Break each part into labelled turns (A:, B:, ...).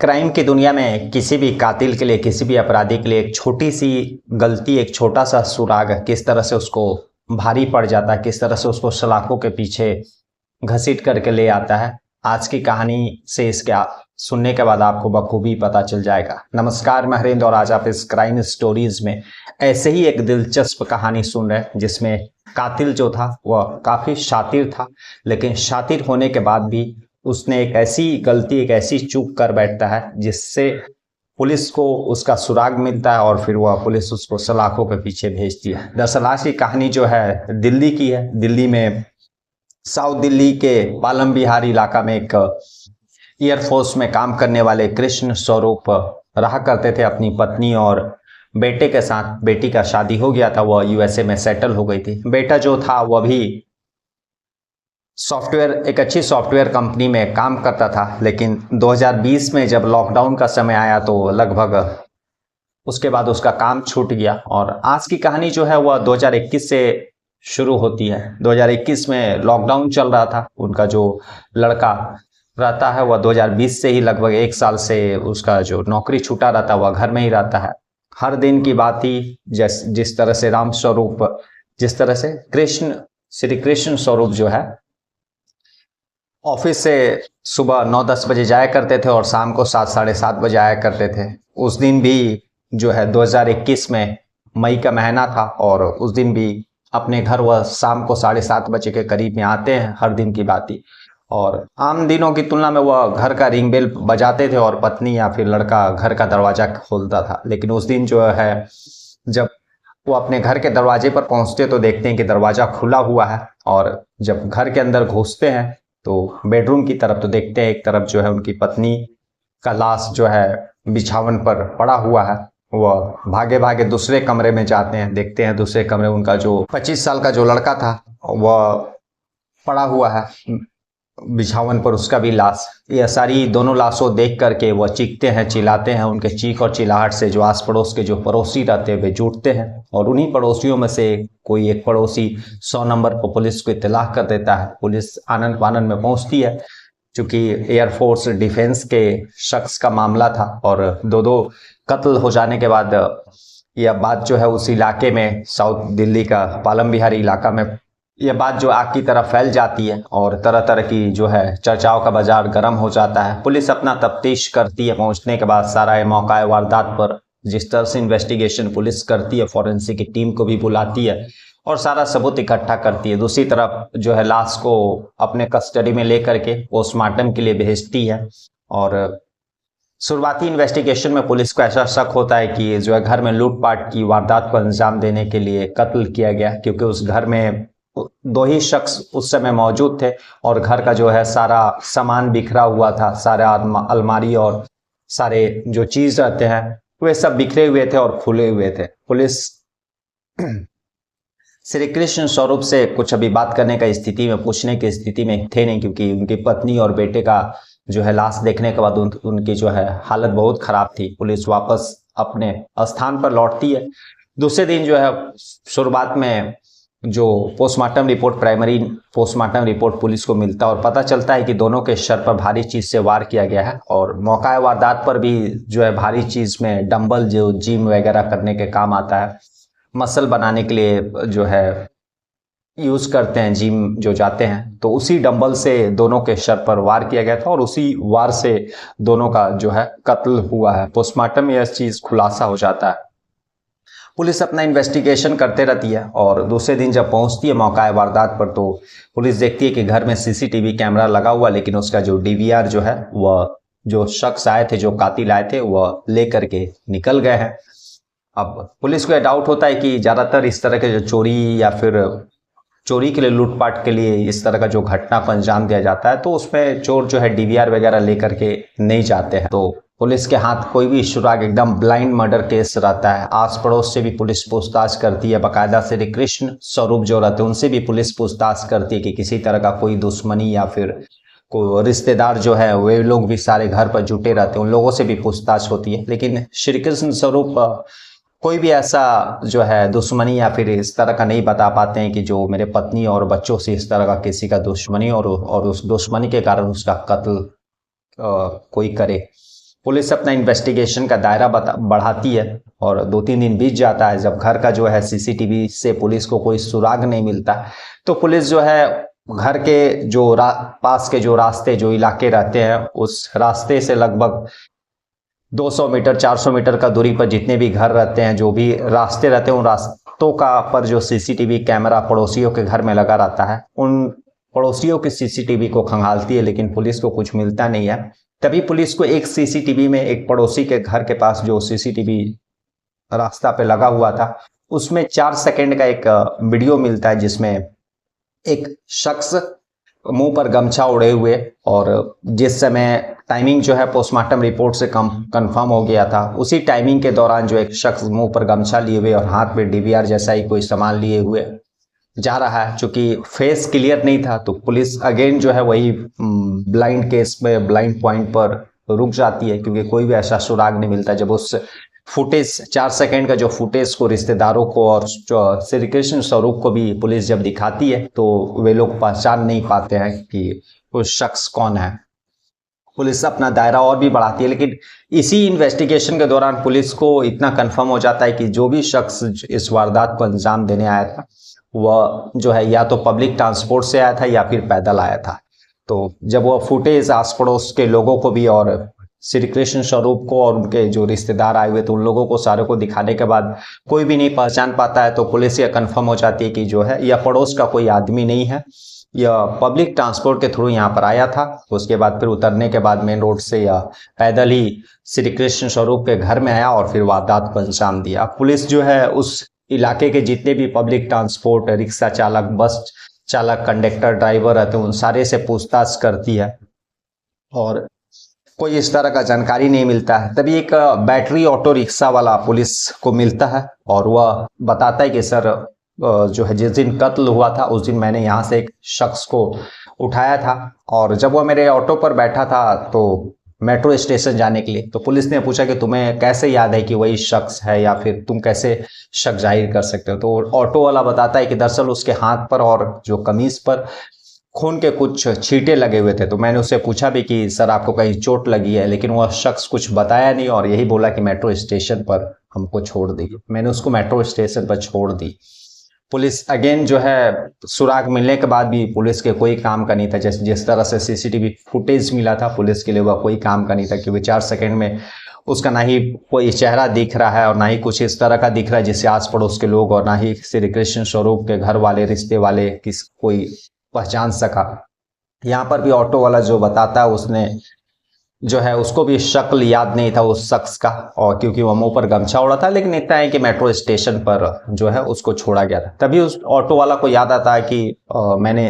A: Crime की दुनिया में किसी भी कातिल के लिए, किसी भी अपराधी के लिए एक छोटी सी गलती, एक छोटा सा सुराग किस तरह से उसको भारी पड़ जाता है, किस तरह से उसको सलाखों के पीछे घसीट करके ले आता है। आज की कहानी से इसके सुनने के बाद आपको बखूबी पता चल जाएगा। नमस्कार, मैं हरेंद्र और आज आप इस क्राइम स्टोरीज में ऐसे ही एक दिलचस्प कहानी सुन रहे हैं जिसमें कातिल जो था वह काफी शातिर था, लेकिन शातिर होने के बाद भी उसने एक ऐसी गलती, एक ऐसी चूक कर बैठता है जिससे पुलिस को उसका सुराग मिलता है और फिर वह पुलिस उसको सलाखों के पीछे भेजती है। दरअसल आज की कहानी जो है दिल्ली की है। दिल्ली में साउथ दिल्ली के पालम बिहार इलाका में एक एयरफोर्स में काम करने वाले कृष्ण स्वरूप रहा करते थे अपनी पत्नी और बेटे के साथ। बेटी का शादी हो गया था, वह यूएसए में सेटल हो गई थी। बेटा जो था वह भी एक अच्छी सॉफ्टवेयर कंपनी में काम करता था, लेकिन 2020 में जब लॉकडाउन का समय आया तो लगभग उसके बाद उसका काम छूट गया। और आज की कहानी जो है वह 2021 से शुरू होती है। 2021 में लॉकडाउन चल रहा था। उनका जो लड़का रहता है वह 2020 से ही लगभग 1 साल से उसका जो नौकरी छूटा रहता है वह घर में ही रहता है। हर दिन की बात ही जिस तरह से राम स्वरूप, जिस तरह से श्री कृष्ण स्वरूप जो है ऑफिस से सुबह 9-10 बजे जाया करते थे और शाम को 7 साढ़े 7 बजे आया करते थे। उस दिन भी जो है 2021 में मई का महीना था और उस दिन भी अपने घर वह शाम को 7:30 बजे के करीब में आते हैं, हर दिन की बात ही। और आम दिनों की तुलना में वह घर का रिंग बेल बजाते थे और पत्नी या फिर लड़का घर का दरवाजा खोलता था। लेकिन उस दिन जो है जब वो अपने घर के दरवाजे पर पहुंचते तो देखते हैं कि दरवाजा खुला हुआ है, और जब घर के अंदर घुसते हैं तो बेडरूम की तरफ तो देखते हैं एक तरफ जो है उनकी पत्नी का लाश जो है बिछावन पर पड़ा हुआ है। वह भागे भागे दूसरे कमरे में जाते हैं, देखते हैं दूसरे कमरे उनका जो 25 साल का जो लड़का था वह पड़ा हुआ है बिछावन पर, उसका भी लाश। यह सारी दोनों लाशों देख करके वह चीखते हैं, चिल्लाते हैं। उनके चीख और चिल्लाहट से जो आस पड़ोस के जो पड़ोसी रहते हैं वे जुटते हैं और उन्हीं पड़ोसियों में से कोई एक पड़ोसी 100 नंबर पर पुलिस को इत्तलाह कर देता है। पुलिस आनन फानन में पहुंचती है। चूंकि एयरफोर्स डिफेंस के शख्स का मामला था और दो कत्ल हो जाने के बाद यह बात जो है उस इलाके में, साउथ दिल्ली का पालम बिहारी इलाका में यह बात जो आग की तरह फैल जाती है और तरह तरह की जो है चर्चाओं का बाजार गर्म हो जाता है। पुलिस अपना तफ्तीश करती है। पहुंचने के बाद सारा मौका वारदात पर जिस तरह से इन्वेस्टिगेशन पुलिस करती है, फॉरेंसिक की टीम को भी बुलाती है और सारा सबूत इकट्ठा करती है। दूसरी तरफ जो है लाश को अपने कस्टडी में लेकर के पोस्टमार्टम के लिए भेजती है। और शुरुआती इन्वेस्टिगेशन में पुलिस को ऐसा शक होता है कि जो है घर में लूटपाट की वारदात को अंजाम देने के लिए कत्ल किया गया, क्योंकि उस घर में 2 ही शख्स उस समय मौजूद थे और घर का जो है सारा सामान बिखरा हुआ था। सारा अलमारी और सारे जो चीज रहते हैं वे सब बिखरे हुए थे और खुले हुए थे। पुलिस श्री कृष्ण स्वरूप से कुछ अभी बात करने का स्थिति में, पूछने की स्थिति में थे नहीं, क्योंकि उनकी पत्नी और बेटे का जो है लाश देखने के बाद उनकी जो है हालत बहुत खराब थी। पुलिस वापस अपने स्थान पर लौटती है। दूसरे दिन जो है शुरुआत में जो प्राइमरी पोस्टमार्टम रिपोर्ट पुलिस को मिलता है और पता चलता है कि दोनों के सर पर भारी चीज से वार किया गया है। और मौका वारदात पर भी जो है भारी चीज में डंबल जो जिम वगैरह करने के काम आता है, मसल बनाने के लिए जो है यूज करते हैं, जिम जो जाते हैं, तो उसी डंबल से दोनों के सर पर वार किया गया था और उसी वार से दोनों का जो है कत्ल हुआ है। पोस्टमार्टम में यह चीज खुलासा हो जाता है। पुलिस अपना इन्वेस्टिगेशन करते रहती है और दूसरे दिन जब पहुंचती है मौका वारदात पर तो पुलिस देखती है कि घर में सीसीटीवी कैमरा लगा हुआ, लेकिन उसका जो डीवीआर जो है वह जो शख्स आए थे, जो कातिल आए थे, वह लेकर के निकल गए हैं। अब पुलिस को यह डाउट होता है कि ज्यादातर इस तरह के जो चोरी या फिर चोरी के लिए, लूटपाट के लिए इस तरह का जो घटना को अंजाम दिया जाता है तो उसमें चोर जो है डीवीआर वगैरह लेकर के नहीं जाते हैं। तो पुलिस के हाथ कोई भी सुराग, एकदम ब्लाइंड मर्डर केस रहता है। आस पड़ोस से भी पुलिस पूछताछ करती है, बाकायदा श्री कृष्ण स्वरूप जो रहते हैं उनसे भी पुलिस पूछताछ करती है कि किसी तरह का कोई दुश्मनी या फिर कोई रिश्तेदार जो है वे लोग भी सारे घर पर जुटे रहते हैं, उन लोगों से भी पूछताछ होती है। लेकिन श्री कृष्ण स्वरूप कोई भी ऐसा जो है दुश्मनी या फिर इस तरह का नहीं बता पाते हैं कि जो मेरे पत्नी और बच्चों से इस तरह का किसी का दुश्मनी और उस दुश्मनी के कारण उसका कत्ल कोई करे। पुलिस अपना इन्वेस्टिगेशन का दायरा बढ़ाती है और 2-3 दिन बीत जाता है। जब घर का जो है सीसीटीवी से पुलिस को कोई सुराग नहीं मिलता, तो पुलिस जो है घर के जो पास के जो रास्ते, जो इलाके रहते हैं, उस रास्ते से लगभग 200 मीटर 400 मीटर का दूरी पर जितने भी घर रहते हैं, जो भी रास्ते रहते हैं, उन रास्तों का पर जो सीसीटीवी कैमरा पड़ोसियों के घर में लगा रहता है, उन पड़ोसियों के सीसीटीवी को खंगालती है, लेकिन पुलिस को कुछ मिलता नहीं है। तभी पुलिस को एक सीसीटीवी में एक पड़ोसी के घर के पास जो सीसीटीवी रास्ता पे लगा हुआ था, उसमें 4 सेकंड का एक वीडियो मिलता है, जिसमें एक शख्स मुंह पर गमछा ओढ़े हुए, और जिस समय टाइमिंग जो है पोस्टमार्टम रिपोर्ट से कंफर्म हो गया था, उसी टाइमिंग के दौरान जो एक शख्स मुंह पर गमछा लिए हुए और हाथ में डीवीआर जैसा ही कोई सामान लिए हुए जा रहा है। चूंकि फेस क्लियर नहीं था, तो पुलिस अगेन जो है वही ब्लाइंड केस में ब्लाइंड पॉइंट पर रुक जाती है, क्योंकि कोई भी ऐसा सुराग नहीं मिलता। जब उस फुटेज 4 सेकंड का जो फुटेज को रिश्तेदारों को और श्री कृष्ण स्वरूप को भी पुलिस जब दिखाती है, तो वे लोग पहचान नहीं पाते हैं कि उस शख्स कौन है। पुलिस अपना दायरा और भी बढ़ाती है, लेकिन इसी इन्वेस्टिगेशन के दौरान पुलिस को इतना कंफर्म हो जाता है कि जो भी शख्स इस वारदात को अंजाम देने आया था, वह जो है या तो पब्लिक ट्रांसपोर्ट से आया था या फिर पैदल आया था। तो जब वह फुटेज आस पड़ोस के लोगों को भी और श्री कृष्ण स्वरूप को और उनके जो रिश्तेदार आए हुए थे, उन लोगों को सारे को दिखाने के बाद कोई भी नहीं पहचान पाता है, तो पुलिस यह कंफर्म हो जाती है कि जो है यह पड़ोस का कोई आदमी नहीं है, यह पब्लिक ट्रांसपोर्ट के थ्रू यहाँ पर आया था। उसके बाद फिर उतरने के बाद मेन रोड से यह पैदल ही श्री कृष्ण स्वरूप के घर में आया और फिर वारदात को अंजाम दिया। पुलिस जो है उस इलाके के जितने भी पब्लिक ट्रांसपोर्ट, रिक्शा चालक, बस चालक, कंडक्टर, ड्राइवर रहते हैं, उन सारे से पूछताछ करती है और कोई इस तरह का जानकारी नहीं मिलता है। तभी एक बैटरी ऑटो रिक्शा वाला पुलिस को मिलता है और वह बताता है कि सर, जो है जिस दिन कत्ल हुआ था उस दिन मैंने यहाँ से एक शख्स को उठाया था, और जब वह मेरे ऑटो पर बैठा था तो मेट्रो स्टेशन जाने के लिए, तो पुलिस ने पूछा कि तुम्हें कैसे याद है कि वही शख्स है, या फिर तुम कैसे शक जाहिर कर सकते हो। तो ऑटो वाला बताता है कि दरअसल उसके हाथ पर और जो कमीज पर खून के कुछ छींटे लगे हुए थे। तो मैंने उससे पूछा भी कि सर आपको कहीं चोट लगी है, लेकिन वह शख्स कुछ बताया नहीं और यही बोला कि मेट्रो स्टेशन पर हमको छोड़ दीजिए। मैंने उसको मेट्रो स्टेशन पर छोड़ दी। पुलिस अगेन जो है सुराग मिलने के बाद भी पुलिस के कोई काम का नहीं था। जिस तरह से सीसीटीवी फुटेज मिला था, पुलिस के लिए वह कोई काम का नहीं था, क्योंकि 4 सेकंड में उसका ना ही कोई चेहरा दिख रहा है और ना ही कुछ इस तरह का दिख रहा है जिससे आस पड़ोस के लोग और ना ही श्री कृष्ण स्वरूप के घर वाले, रिश्ते वाले कोई पहचान सका। यहाँ पर भी ऑटो वाला जो बताता है, उसने जो है उसको भी शक्ल याद नहीं था उस शख्स का, और क्योंकि वह मुंह पर गमछा ओढ़ा था, लेकिन इतना है कि मेट्रो स्टेशन पर जो है उसको छोड़ा गया था। तभी उस ऑटो वाला को याद आता है कि मैंने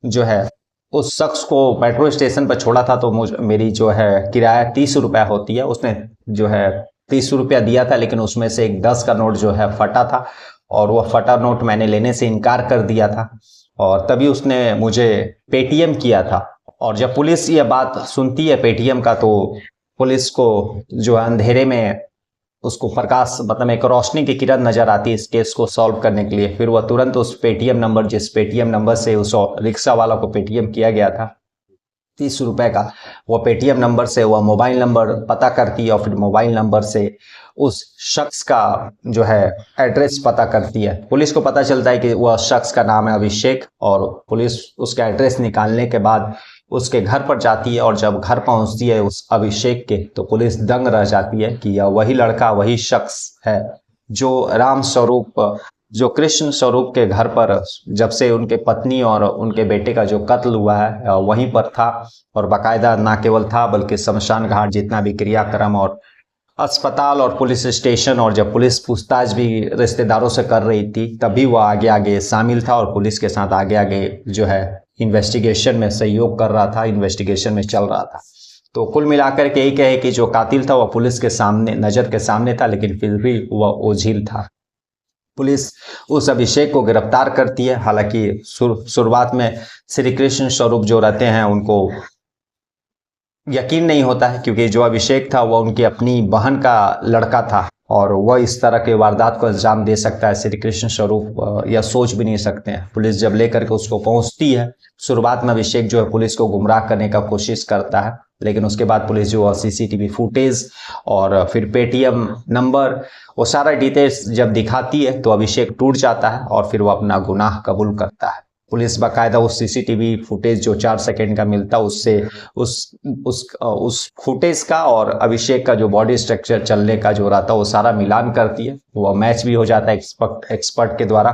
A: जो है उस शख्स को मेट्रो स्टेशन पर छोड़ा था, तो मेरी जो है किराया 30 रुपया होती है, उसने जो है 30 रुपया दिया था, लेकिन उसमें से एक 10 का नोट जो है फटा था और वह फटा नोट मैंने लेने से इनकार कर दिया था, और तभी उसने मुझे पेटीएम किया था। और जब पुलिस ये बात सुनती है पेटीएम का, तो पुलिस को जो अंधेरे में उसको प्रकाश, मतलब एक रोशनी की किरण नजर आती है इस केस को सॉल्व करने के लिए। फिर वह तुरंत उस पेटीएम नंबर, जिस पेटीएम नंबर से उस रिक्शा वाला को पेटीएम किया गया था 30 रुपए का, वह पेटीएम नंबर से वह मोबाइल नंबर पता करती है और फिर मोबाइल नंबर से उस शख्स का जो है एड्रेस पता करती है। पुलिस को पता चलता है कि वह शख्स का नाम है अभिषेक, और पुलिस उसका एड्रेस निकालने के बाद उसके घर पर जाती है, और जब घर पहुंचती है उस अभिषेक के, तो पुलिस दंग रह जाती है कि यह वही लड़का, वही शख्स है जो राम स्वरूप, जो कृष्ण स्वरूप के घर पर जब से उनके पत्नी और उनके बेटे का जो कत्ल हुआ है वहीं पर था, और बाकायदा ना केवल था बल्कि शमशान घाट जितना भी क्रियाक्रम और अस्पताल और पुलिस स्टेशन, और जब पुलिस पूछताछ भी रिश्तेदारों से कर रही थी, तभी वह आगे आगे शामिल था और पुलिस के साथ आगे आगे जो है इन्वेस्टिगेशन में सहयोग कर रहा था, इन्वेस्टिगेशन में चल रहा था। तो कुल मिलाकर के यही कहे कि जो कातिल था वह पुलिस के सामने, नज़र के सामने था, लेकिन फिर भी वह ओझील था। पुलिस उस अभिषेक को गिरफ्तार करती है। हालांकि शुरुआत में श्री कृष्ण स्वरूप जो रहते हैं उनको यकीन नहीं होता है, क्योंकि जो अभिषेक था वह उनकी अपनी बहन का लड़का था और वह इस तरह के वारदात को अंजाम दे सकता है, श्री कृष्ण स्वरूप या सोच भी नहीं सकते हैं। पुलिस जब लेकर के उसको पहुंचती है, शुरुआत में अभिषेक जो है पुलिस को गुमराह करने का कोशिश करता है लेकिन उसके बाद पुलिस जो सीसीटीवी फुटेज और फिर पेटीएम नंबर वो सारा डिटेल्स जब दिखाती है तो अभिषेक टूट जाता है और फिर वो अपना गुनाह कबूल करता है। पुलिस बाकायदा उस सीसीटीवी फुटेज जो 4 सेकंड का मिलता उससे उस फुटेज का और अभिषेक का जो बॉडी स्ट्रक्चर चलने का जो रहता है वो सारा मिलान करती है। वो मैच भी हो जाता है एक्सपर्ट के द्वारा,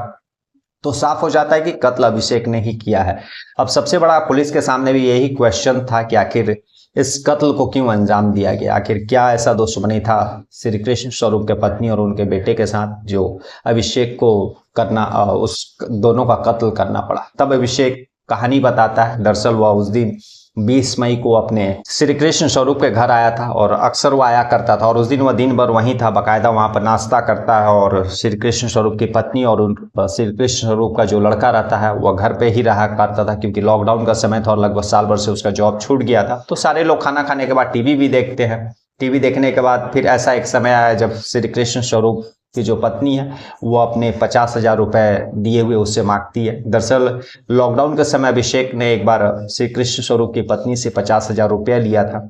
A: तो साफ हो जाता है कि कत्ल अभिषेक ने ही किया है। अब सबसे बड़ा पुलिस के सामने भी यही क्वेश्चन था कि आखिर इस कत्ल को क्यों अंजाम दिया गया, आखिर क्या ऐसा दुश्मनी था श्री कृष्ण स्वरूप के पत्नी और उनके बेटे के साथ जो अभिषेक को करना उस दोनों का कत्ल करना पड़ा। तब अभिषेक कहानी बताता है। दरअसल वह उस दिन 20 मई को अपने श्री कृष्ण स्वरूप के घर आया था और अक्सर वो आया करता था और उस दिन वह दिन भर वहीं था, बाकायदा वहाँ पर नाश्ता करता है और श्री कृष्ण स्वरूप की पत्नी और श्री कृष्ण स्वरूप का जो लड़का रहता है वह घर पे ही रहा करता था, क्योंकि लॉकडाउन का समय था और लगभग साल भर से उसका जॉब छूट गया था। तो सारे लोग खाना खाने के बाद टीवी भी देखते हैं। टीवी देखने के बाद फिर ऐसा एक समय आया जब श्री कृष्ण स्वरूप की जो पत्नी है वो अपने 50,000 रुपए दिए हुए उससे मांगती है। दरअसल लॉकडाउन के समय अभिषेक ने एक बार श्री कृष्ण स्वरूप की पत्नी से 50,000 रुपया लिया था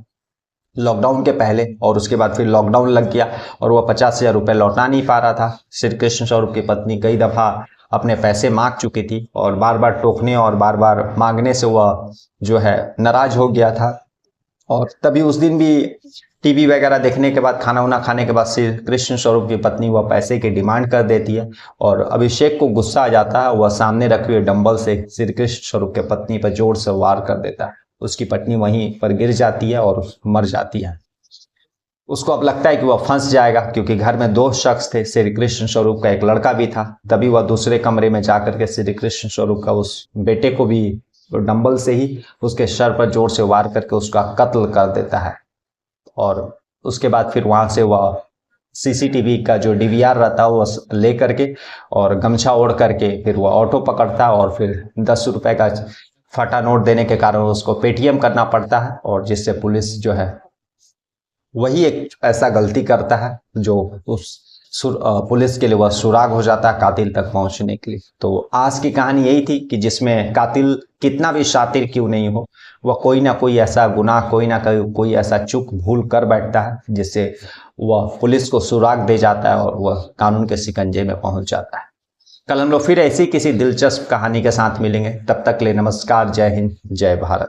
A: लॉकडाउन के पहले, और उसके बाद फिर लॉकडाउन लग गया और वह 50,000 रुपये लौटा नहीं पा रहा था। श्री कृष्ण स्वरूप की पत्नी कई दफ़ा अपने पैसे मांग चुकी थी और बार बार टोकने और बार बार मांगने से वह जो है नाराज हो गया था। और तभी उस दिन भी टीवी वगैरह देखने के बाद, खाना वाना खाने के बाद श्री कृष्ण स्वरूप की पत्नी वह पैसे की डिमांड कर देती है और अभिषेक को गुस्सा आ जाता है। वह सामने रखे हुए डंबल से श्री कृष्ण स्वरूप के पत्नी पर जोर से वार कर देता है। उसकी पत्नी वहीं पर गिर जाती है और मर जाती है। उसको अब लगता है कि वह फंस जाएगा, क्योंकि घर में 2 शख्स थे, श्री कृष्ण स्वरूप का एक लड़का भी था। तभी वह दूसरे कमरे में जाकर के श्री कृष्ण स्वरूप का उस बेटे को भी डंबल से ही उसके सर पर जोर से वार करके उसका कत्ल कर देता है। और उसके बाद फिर वहाँ से वह सीसीटीवी का जो डीवीआर रहता है वो ले करके और गमछा ओढ़ करके फिर वह ऑटो पकड़ता है और फिर 10 रुपए का फटा नोट देने के कारण उसको पेटीएम करना पड़ता है, और जिससे पुलिस जो है वही एक ऐसा गलती करता है जो उस पुलिस के लिए वह सुराग हो जाता है कातिल तक पहुंचने के लिए। तो आज की कहानी यही थी कि जिसमें कातिल कितना भी शातिर क्यों नहीं हो, वह कोई ना कोई ऐसा गुनाह, कोई ना कोई ऐसा चूक भूल कर बैठता है जिससे वह पुलिस को सुराग दे जाता है और वह कानून के शिकंजे में पहुंच जाता है। कल हम लोग फिर ऐसी किसी दिलचस्प कहानी के साथ मिलेंगे। तब तक ले नमस्कार, जय हिंद, जय भारत।